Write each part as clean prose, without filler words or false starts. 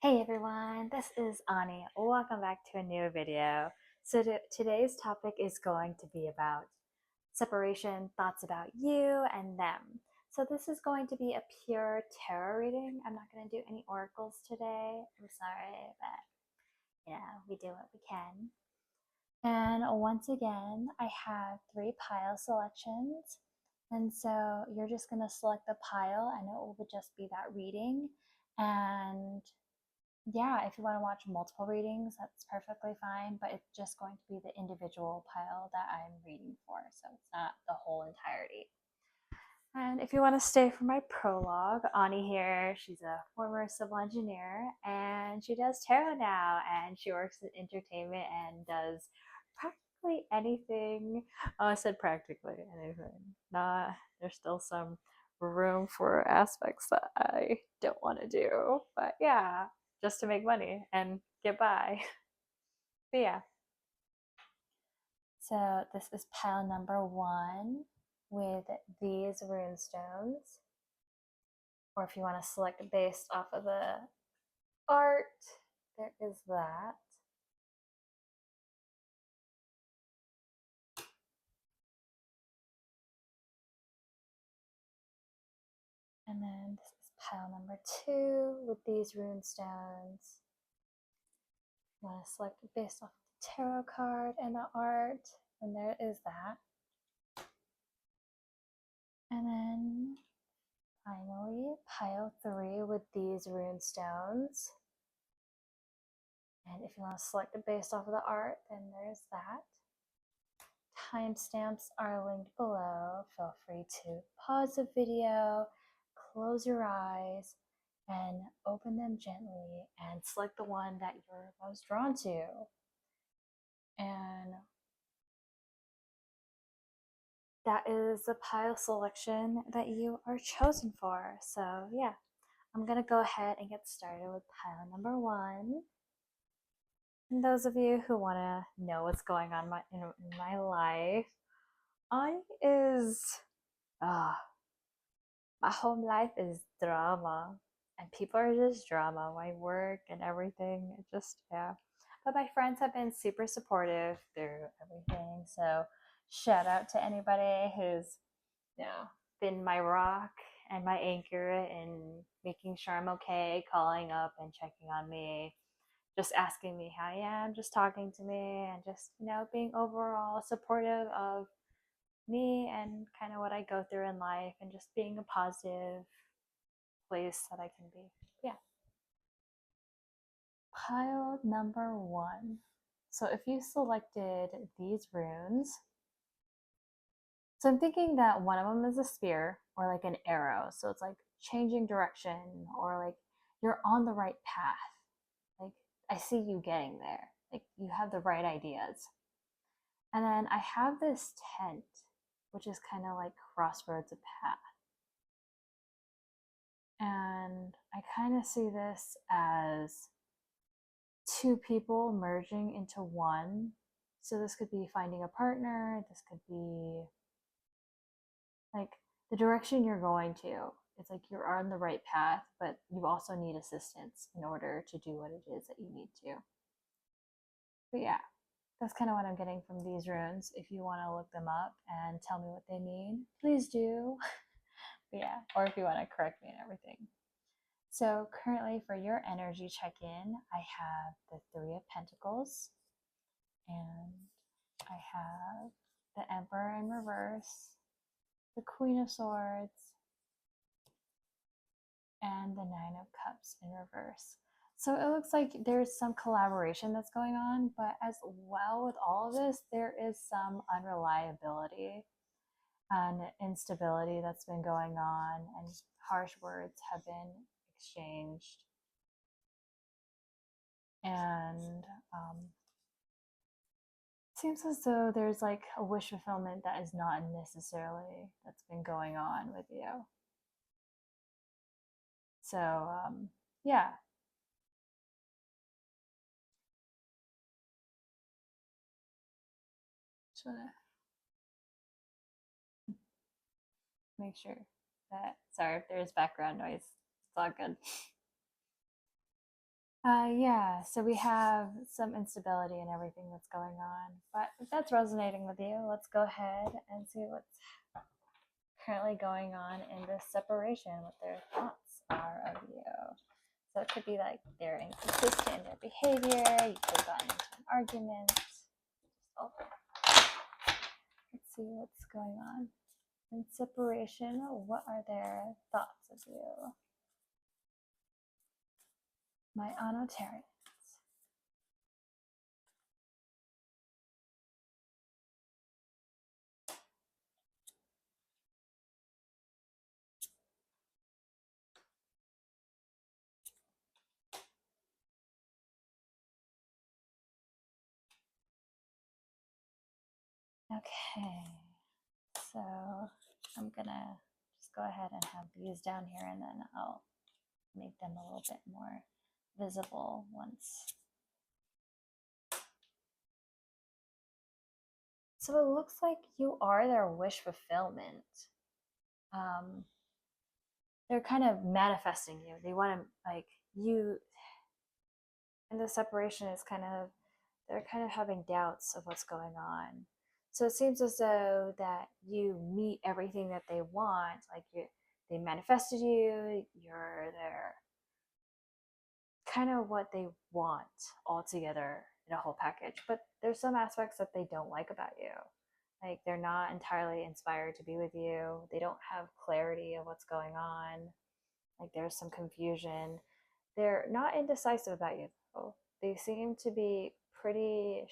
Hey everyone, this is Ani. Welcome back to a new video. Today's topic is going to be about separation, thoughts about you and them. So this is going to be a pure tarot reading. I'm not going to do any oracles today. I'm sorry, but we do what we can. And once again, I have three pile selections. And so you're just going to select the pile and it will just be that reading. And yeah, if you want to watch multiple readings, that's perfectly fine, but it's just going to be the individual pile that I'm reading for, so it's not the whole entirety. And if you want to stay for my prologue, Ani here, she's a former civil engineer and she does tarot now and she works in entertainment and does practically anything. Oh, I said practically anything. Not, there's still some room for aspects that I don't want to do, but yeah, just to make money and get by. But yeah. So this is pile number one with these rune stones. Or if you want to select based off of the art, there is that. And then this is pile number two with these rune stones. You want to select based off the tarot card and the art, and there is that. And then finally, pile three with these rune stones. And if you want to select it based off of the art, then there's that. Timestamps are linked below. Feel free to pause the video, close your eyes, and open them gently and select the one that you're most drawn to. And that is the pile selection that you are chosen for. So, yeah, I'm going to go ahead and get started with pile number one. And those of you who want to know what's going on in my life, I is uh, my home life is drama, and people are just drama. My work and everything, it just yeah. But my friends have been super supportive through everything. So shout out to anybody who's been my rock and my anchor in making sure I'm okay, calling up and checking on me, just asking me how I am, just talking to me, and just being overall supportive of me and kind of what I go through in life, and just being a positive place that I can be. Yeah. Pile number one. So if you selected these runes, so I'm thinking that one of them is a spear or like an arrow. So it's like changing direction, or like you're on the right path. Like I see you getting there. Like you have the right ideas. And then I have this tent, which is kind of like crossroads of path. And I kind of see this as two people merging into one. So this could be finding a partner, this could be like the direction you're going to. It's like you're on the right path, but you also need assistance in order to do what it is that you need to. But yeah, that's kind of what I'm getting from these runes. If you want to look them up and tell me what they mean, please do. But yeah, or if you want to correct me and everything. So currently for your energy check-in, I have the Three of Pentacles, and I have the Emperor in reverse, the Queen of Swords, and the Nine of Cups in reverse. So it looks like there's some collaboration that's going on, but as well with all of this, there is some unreliability and instability that's been going on, and harsh words have been exchanged. And it seems as though there's like a wish fulfillment that is not necessarily that's been going on with you. So yeah, just wanna make sure that, sorry if there's background noise, it's all good. Yeah, so we have some instability and everything that's going on. But if that's resonating with you, let's go ahead and see what's currently going on in this separation, what their thoughts are of you. So it could be like they're inconsistent in their behavior, you could have gotten into an argument. Oh, let's see what's going on. In separation, what are their thoughts of you? My Anotarians. Okay, so I'm gonna just go ahead and have these down here and then I'll make them a little bit more visible once. So it looks like you are their wish fulfillment. Um, they're kind of manifesting you. They want to, like, you, and the separation is kind of, they're kind of having doubts of what's going on. So it seems as though that you meet everything that they want. Like they manifested you, you're their kind of what they want all together in a whole package. But there's some aspects that they don't like about you. Like they're not entirely inspired to be with you. They don't have clarity of what's going on. Like there's some confusion. They're not indecisive about you though. They seem to be pretty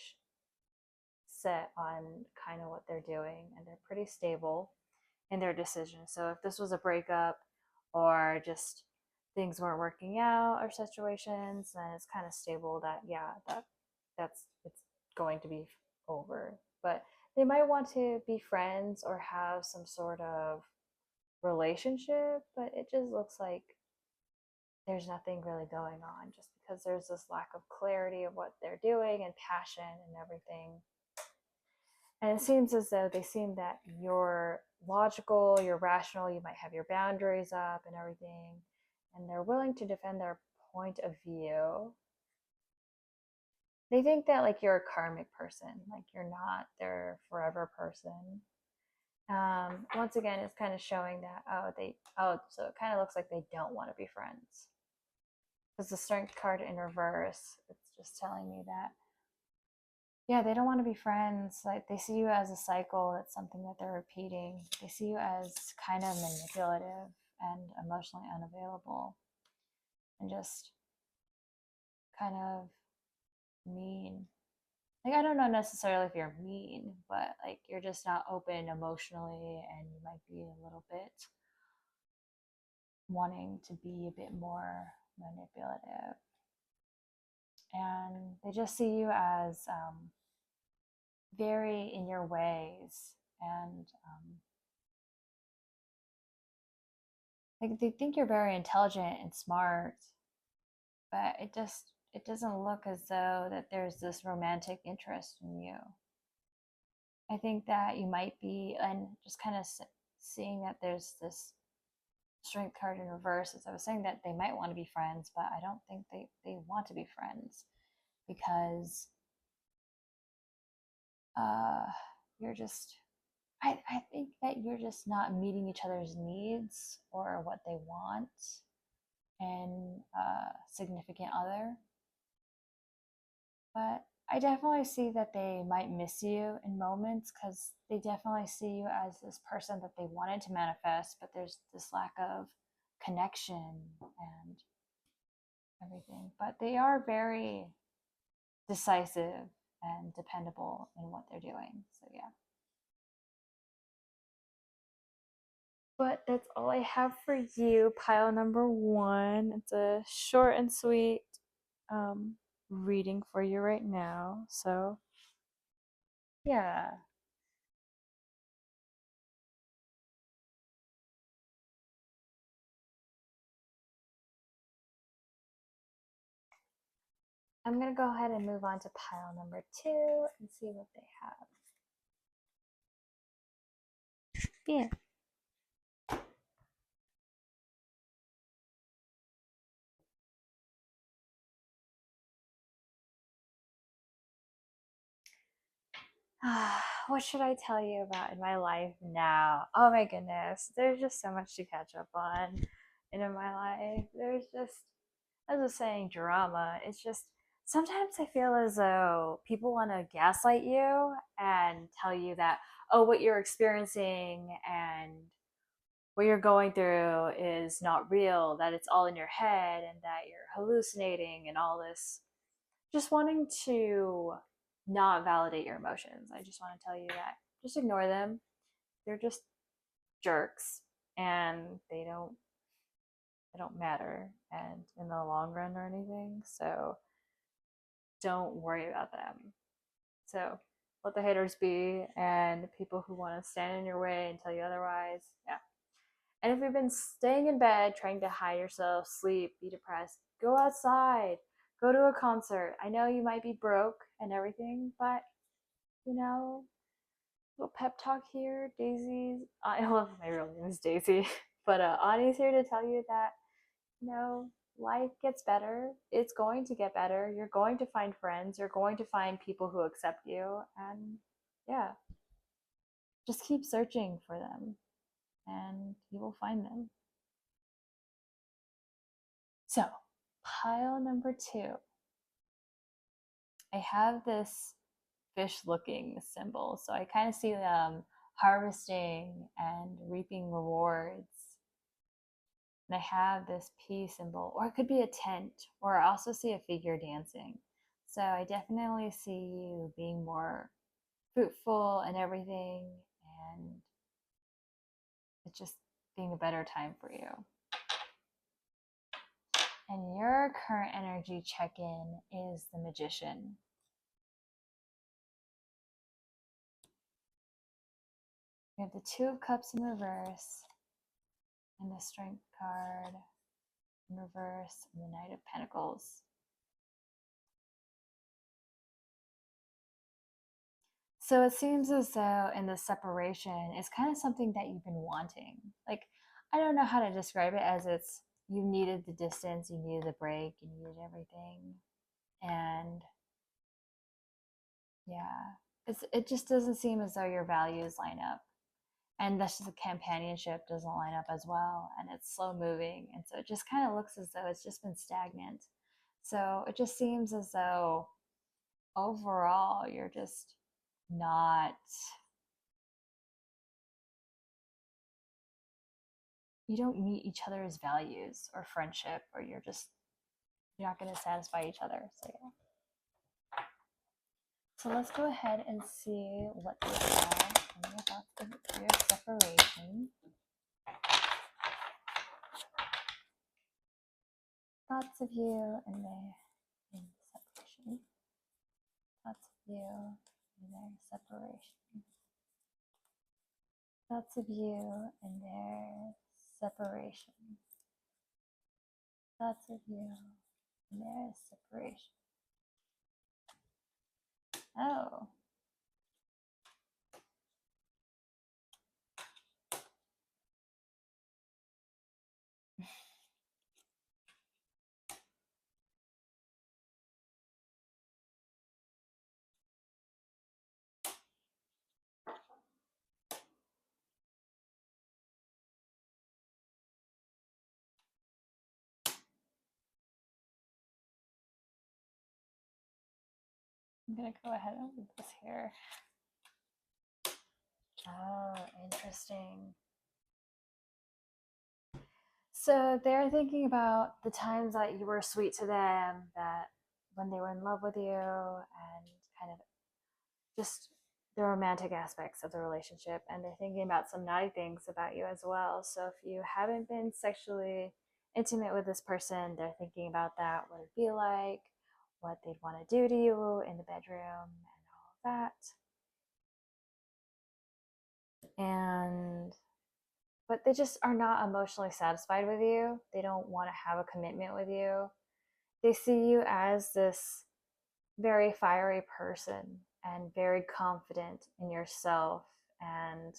set on kind of what they're doing and they're pretty stable in their decisions. So if this was a breakup or just things weren't working out or situations, then it's kind of stable that yeah, that's it's going to be over. But they might want to be friends or have some sort of relationship, but it just looks like there's nothing really going on just because there's this lack of clarity of what they're doing and passion and everything. And it seems as though they seem that you're logical, you're rational, you might have your boundaries up and everything, and they're willing to defend their point of view. They think that like you're a karmic person, like you're not their forever person. Once again, it's kind of showing that so it kind of looks like they don't want to be friends because the strength card in reverse, it's just telling me that yeah, they don't want to be friends. Like they see you as a cycle. It's something that they're repeating. They see you as kind of manipulative and emotionally unavailable and just kind of mean. Like I don't know necessarily if you're mean, but like you're just not open emotionally and you might be a little bit wanting to be a bit more manipulative. And they just see you as very in your ways and like they think you're very intelligent and smart, but it doesn't look as though that there's this romantic interest in you. I think that you might be, and just kind of seeing that there's this strength card in reverse, as I was saying, that they might want to be friends, but I don't think they want to be friends because uh, you're just I think that you're just not meeting each other's needs or what they want in a significant other. But I definitely see that they might miss you in moments because they definitely see you as this person that they wanted to manifest, but there's this lack of connection and everything. But they are very decisive and dependable in what they're doing. So, yeah. But that's all I have for you, pile number one. It's a short and sweet um, reading for you right now. So, yeah. I'm going to go ahead and move on to pile number two and see what they have. Yeah. What should I tell you about in my life now? Oh my goodness, there's just so much to catch up on. And in my life, there's just, as I was saying, drama. It's just sometimes I feel as though people want to gaslight you and tell you that, oh, what you're experiencing and what you're going through is not real, that it's all in your head and that you're hallucinating and all this. Just wanting to not validate your emotions. I just want to tell you that just ignore them. They're just jerks and they don't matter and in the long run or anything. So don't worry about them. So let the haters be and people who want to stand in your way and tell you otherwise. Yeah. And if you've been staying in bed, trying to hide yourself, sleep, be depressed, go outside, go to a concert. I know you might be broke and everything, but you know, little pep talk here. Daisy's, I love my real name is Daisy, but Ani's here to tell you that, you know, life gets better. It's going to get better. You're going to find friends. You're going to find people who accept you. And yeah, just keep searching for them and you will find them. So, pile number two, I have this fish looking symbol. So I kind of see them harvesting and reaping rewards. And I have this P symbol, or it could be a tent, or I also see a figure dancing. So I definitely see you being more fruitful and everything, and it's just being a better time for you. And your current energy check in is the Magician. We have the Two of Cups in reverse, and the Strength card in reverse, and the Knight of Pentacles. So it seems as though in the separation, it's kind of something that you've been wanting. Like, I don't know how to describe it as it's you needed the distance, you needed the break, you needed everything. And yeah, it just doesn't seem as though your values line up. And that's just the companionship doesn't line up as well. And it's slow moving. And so it just kind of looks as though it's just been stagnant. So it just seems as though overall you're just not, you don't meet each other's values or friendship, or you're not going to satisfy each other. So yeah. So let's go ahead and see what they have in your thoughts of your separation. Thoughts of you and their separation. Thoughts of you and their separation. Thoughts of you and their separation. Thoughts of you and their separation. Oh. I'm going to go ahead and read this here. Oh, interesting. So they're thinking about the times that you were sweet to them, that when they were in love with you, and kind of just the romantic aspects of the relationship. And they're thinking about some naughty things about you as well. So if you haven't been sexually intimate with this person, they're thinking about that, what it'd be like, what they'd want to do to you in the bedroom, and all of that. And but they just are not emotionally satisfied with you. They don't want to have a commitment with you. They see you as this very fiery person and very confident in yourself, and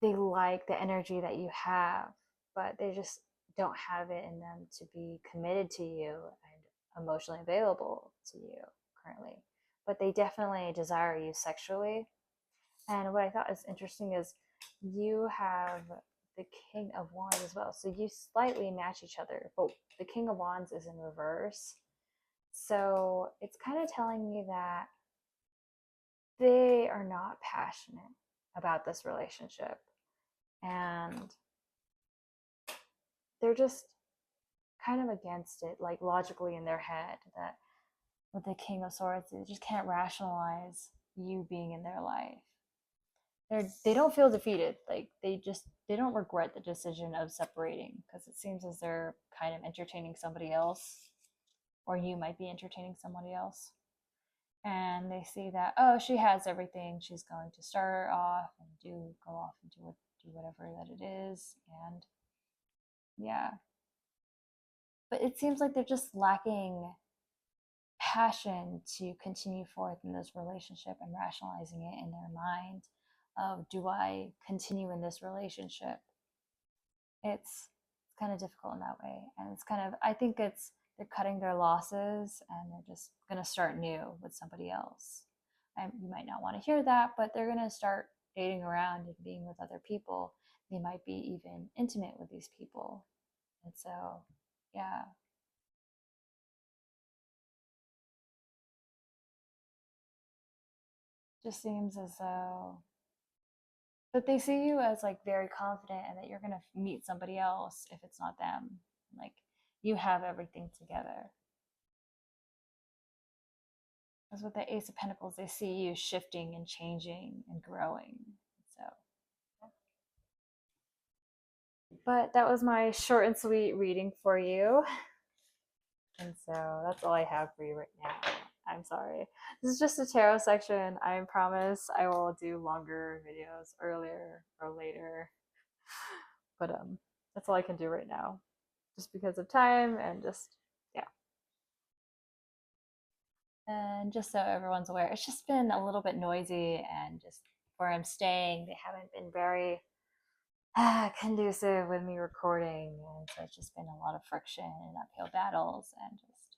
they like the energy that you have, but they just don't have it in them to be committed to you and emotionally available to you currently. but they definitely desire you sexually. And what I thought was interesting is you have the King of Wands as well. So you slightly match each other, but the King of Wands is in reverse. So it's kind of telling me that they are not passionate about this relationship. And they're just kind of against it, like logically in their head, that with the King of Swords, they just can't rationalize you being in their life. They don't feel defeated. Like they don't regret the decision of separating, because it seems as they're kind of entertaining somebody else, or you might be entertaining somebody else. And they see that, oh, she has everything. She's going to start off and go off and do whatever that it is. And yeah. But it seems like they're just lacking passion to continue forth in this relationship and rationalizing it in their mind of, do I continue in this relationship? It's kind of difficult in that way. And it's kind of, I think it's, they're cutting their losses and they're just going to start new with somebody else. And you might not want to hear that, but they're going to start dating around and being with other people. They might be even intimate with these people. And so, yeah, just seems as though, but they see you as like very confident and that you're going to meet somebody else if it's not them. Like, you have everything together. Because with the Ace of Pentacles, they see you shifting and changing and growing. So, but that was my short and sweet reading for you. And so that's all I have for you right now. I'm sorry. This is just a tarot section. I promise I will do longer videos earlier or later. But that's all I can do right now. Just because of time and just, yeah. And just so everyone's aware, it's just been a little bit noisy, and just where I'm staying, they haven't been very conducive with me recording. And so it's just been a lot of friction and uphill battles and just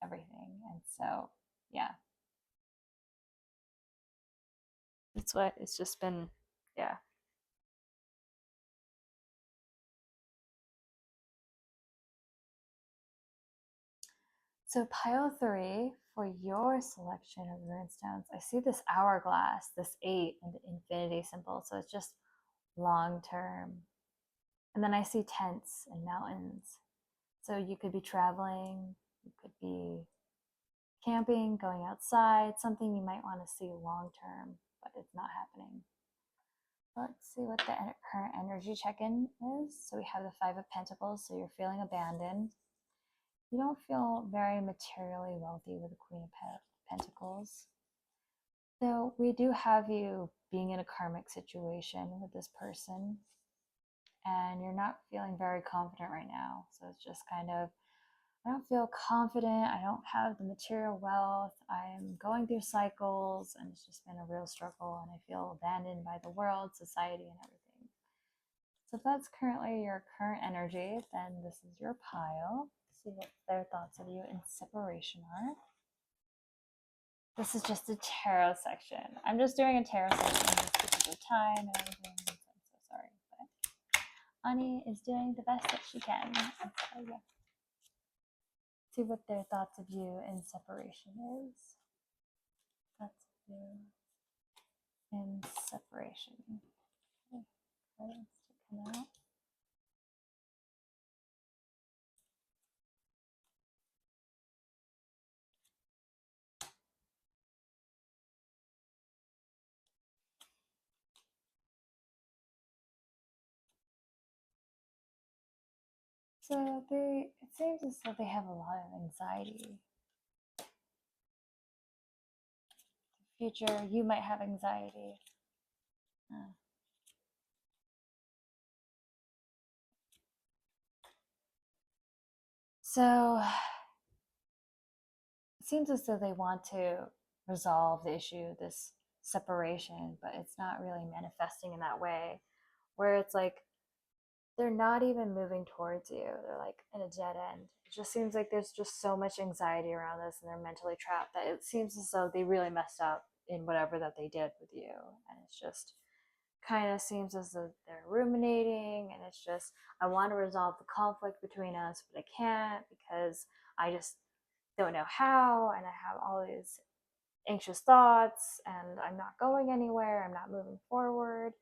everything. And so, yeah, that's what it's just been. Yeah. So, pile three for your selection of runestone. I see this hourglass, this 8, and the infinity symbol. So it's just long term. And then I see tents and mountains. So you could be traveling, you could be camping, going outside, something you might want to see long term, but it's not happening. Let's see what the current energy check-in is. So we have the Five of Pentacles, so you're feeling abandoned. You don't feel very materially wealthy with the Queen of Pentacles. So we do have you being in a karmic situation with this person, and you're not feeling very confident right now. So it's just kind of, I don't feel confident. I don't have the material wealth. I'm going through cycles, and it's just been a real struggle, and I feel abandoned by the world, society, and everything. So if that's currently your current energy, then this is your pile. See what their thoughts of you in separation are. This is just a tarot section. I'm just doing a tarot section just because of time and everything. So I'm so sorry, but Ani is doing the best that she can. So yeah. See what their thoughts of you in separation is. Thoughts of you in separation. Okay, cards to come out. So it seems as though they have a lot of anxiety. The future, you might have anxiety. So it seems as though they want to resolve the issue, this separation, but it's not really manifesting in that way. Where it's like they're not even moving towards you. They're like in a dead end. It just seems like there's just so much anxiety around this and they're mentally trapped that it seems as though they really messed up in whatever that they did with you. And it's just kind of seems as though they're ruminating and it's just, I want to resolve the conflict between us, but I can't because I just don't know how. And I have all these anxious thoughts and I'm not going anywhere, I'm not moving forward.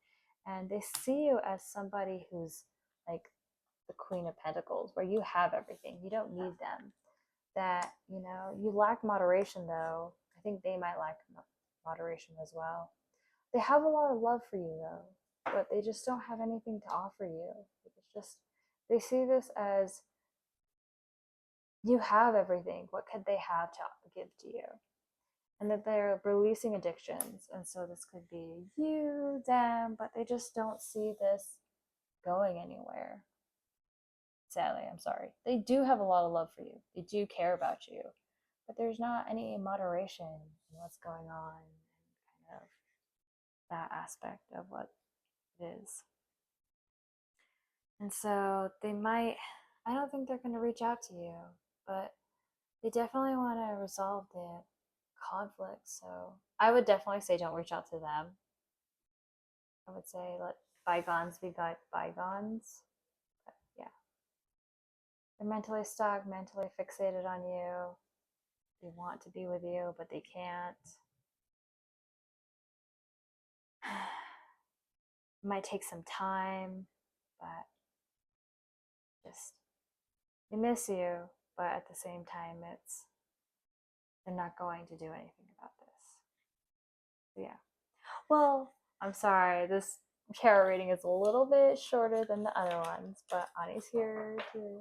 And they see you as somebody who's like the Queen of Pentacles, where you have everything, you don't need them. That, you lack moderation though. I think they might lack moderation as well. They have a lot of love for you though, but they just don't have anything to offer you. It's just, they see this as you have everything. What could they have to give to you? And that they're releasing addictions. And so this could be you, them, but they just don't see this going anywhere. Sadly, I'm sorry. They do have a lot of love for you. They do care about you, but there's not any moderation in what's going on and kind of that aspect of what it is. And so they might, I don't think they're going to reach out to you, but they definitely want to resolve the conflict. So I would definitely say don't reach out to them. I would say let bygones be bygones. But yeah, they're mentally stuck, mentally fixated on you. They want to be with you, but they can't. It might take some time, but just they miss you. But at the same time, they're not going to do anything about this. So yeah. Well, I'm sorry. This tarot reading is a little bit shorter than the other ones, but Ani's here to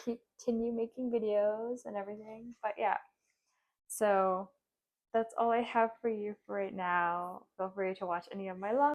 continue making videos and everything. But yeah, so that's all I have for you for right now. Feel free to watch any of my long